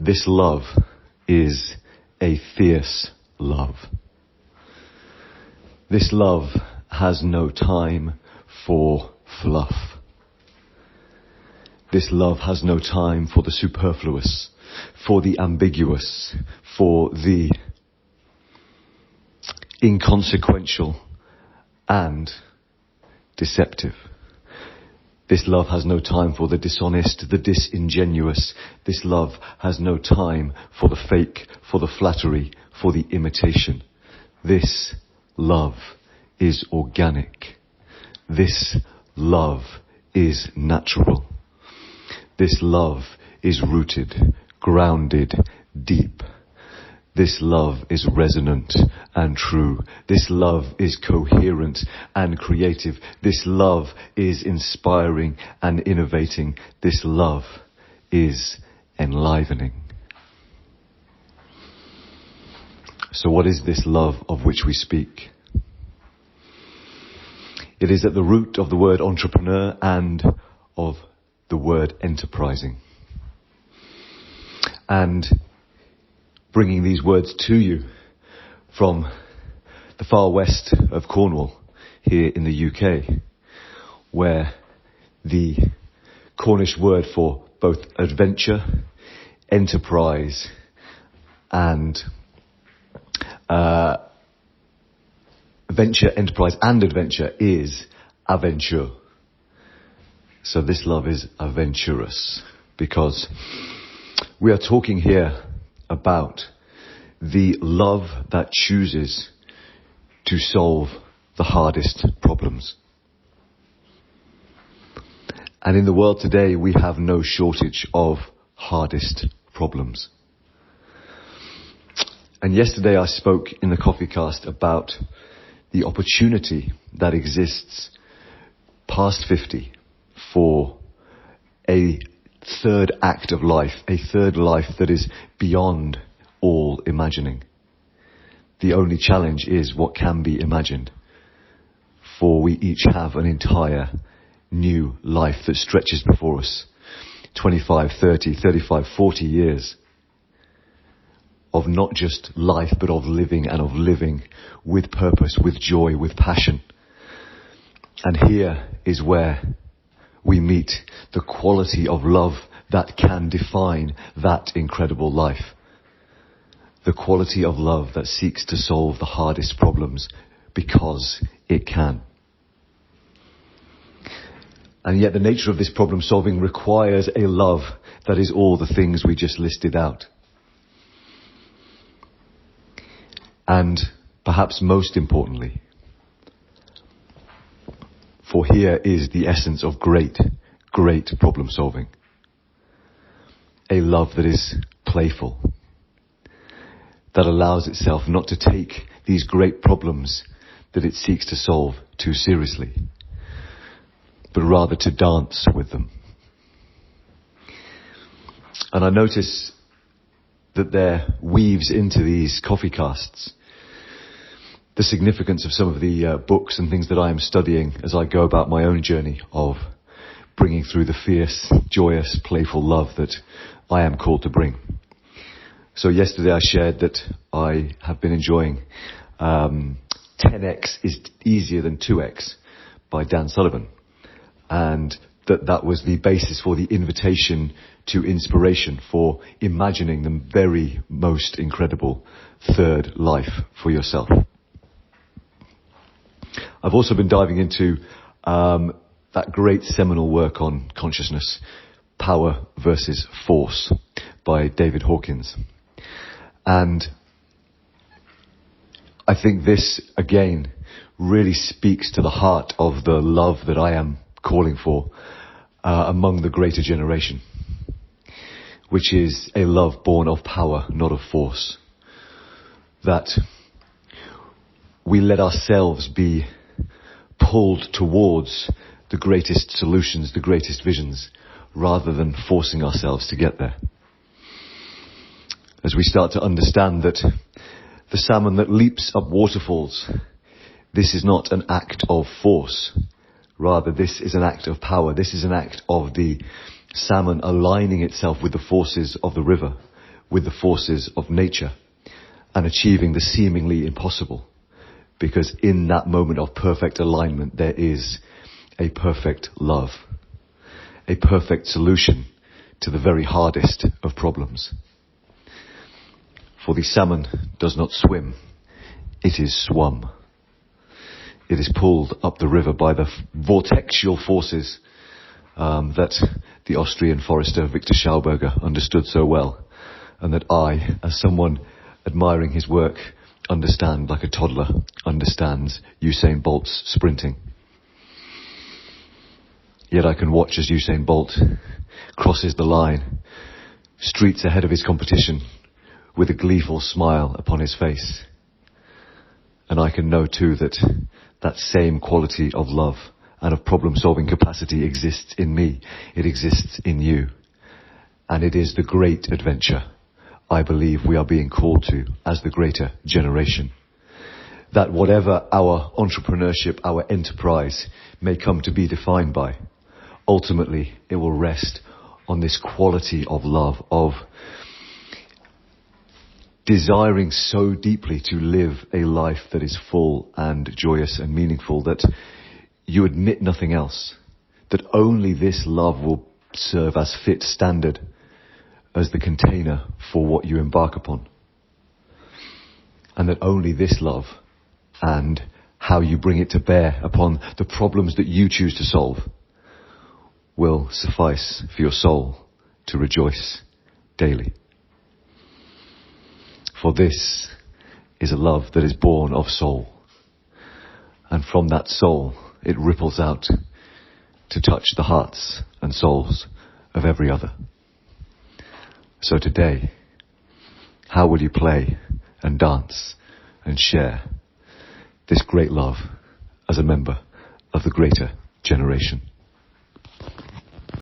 This love is a fierce love. This love has no time for fluff. This love has no time for the superfluous, for the ambiguous, for the inconsequential and deceptive. This love has no time for the dishonest, the disingenuous. This love has no time for the fake, for the flattery, for the imitation. This love is organic. This love is natural. This love is rooted, grounded, deep. This love is resonant and true. This love is coherent and creative. This love is inspiring and innovating. This love is enlivening. So what is this love of which we speak? It is at the root of the word entrepreneur and of the word enterprising. And bringing these words to you from the far west of Cornwall, here in the UK, where the Cornish word for both adventure, enterprise, and adventure is aventure. So this love is adventurous, because we are talking here about the love that chooses to solve the hardest problems. And in the world today, we have no shortage of hardest problems. And yesterday I spoke in the CoffeeCast about the opportunity that exists past 50 for a third act of life, a third life that is beyond all imagining. The only challenge is what can be imagined, for we each have an entire new life that stretches before us, 25, 30, 35, 40 years of not just life, but of living, and of living with purpose, with joy, with passion. And here is where we meet the quality of love that can define that incredible life. The quality of love that seeks to solve the hardest problems because it can. And yet the nature of this problem solving requires a love that is all the things we just listed out. And perhaps most importantly, for here is the essence of great, great problem solving. A love that is playful, that allows itself not to take these great problems that it seeks to solve too seriously, but rather to dance with them. And I notice that there weaves into these coffee casts the significance of some of the books and things that I am studying as I go about my own journey of bringing through the fierce, joyous, playful love that I am called to bring. So yesterday I shared that I have been enjoying 10x is easier than 2x by Dan Sullivan, and that was the basis for the invitation to inspiration, for imagining the very most incredible third life for yourself. I've also been diving into that great seminal work on consciousness, Power versus Force, by David Hawkins. And I think this, again, really speaks to the heart of the love that I am calling for among the greater generation, which is a love born of power, not of force. That we let ourselves be pulled towards the greatest solutions, the greatest visions, rather than forcing ourselves to get there. As we start to understand that the salmon that leaps up waterfalls, this is not an act of force. Rather, this is an act of power. This is an act of the salmon aligning itself with the forces of the river, with the forces of nature and achieving the seemingly impossible, because in that moment of perfect alignment there is a perfect love, a perfect solution to the very hardest of problems. For the salmon does not swim, it is swum. It is pulled up the river by the vortexial forces that the Austrian forester Victor Schauberger understood so well, and that I, as someone admiring his work, understand like a toddler understands Usain Bolt's sprinting. Yet I can watch as Usain Bolt crosses the line, streets ahead of his competition, with a gleeful smile upon his face. And I can know too that that same quality of love and of problem-solving capacity exists in me. It exists in you. And it is the great adventure I believe we are being called to as the greater generation. That whatever our entrepreneurship, our enterprise may come to be defined by, ultimately it will rest on this quality of love, of desiring so deeply to live a life that is full and joyous and meaningful that you admit nothing else, that only this love will serve as fit standard, as the container for what you embark upon. And that only this love and how you bring it to bear upon the problems that you choose to solve will suffice for your soul to rejoice daily. For this is a love that is born of soul. And from that soul, it ripples out to touch the hearts and souls of every other. So today, how will you play and dance and share this great love as a member of the greater generation?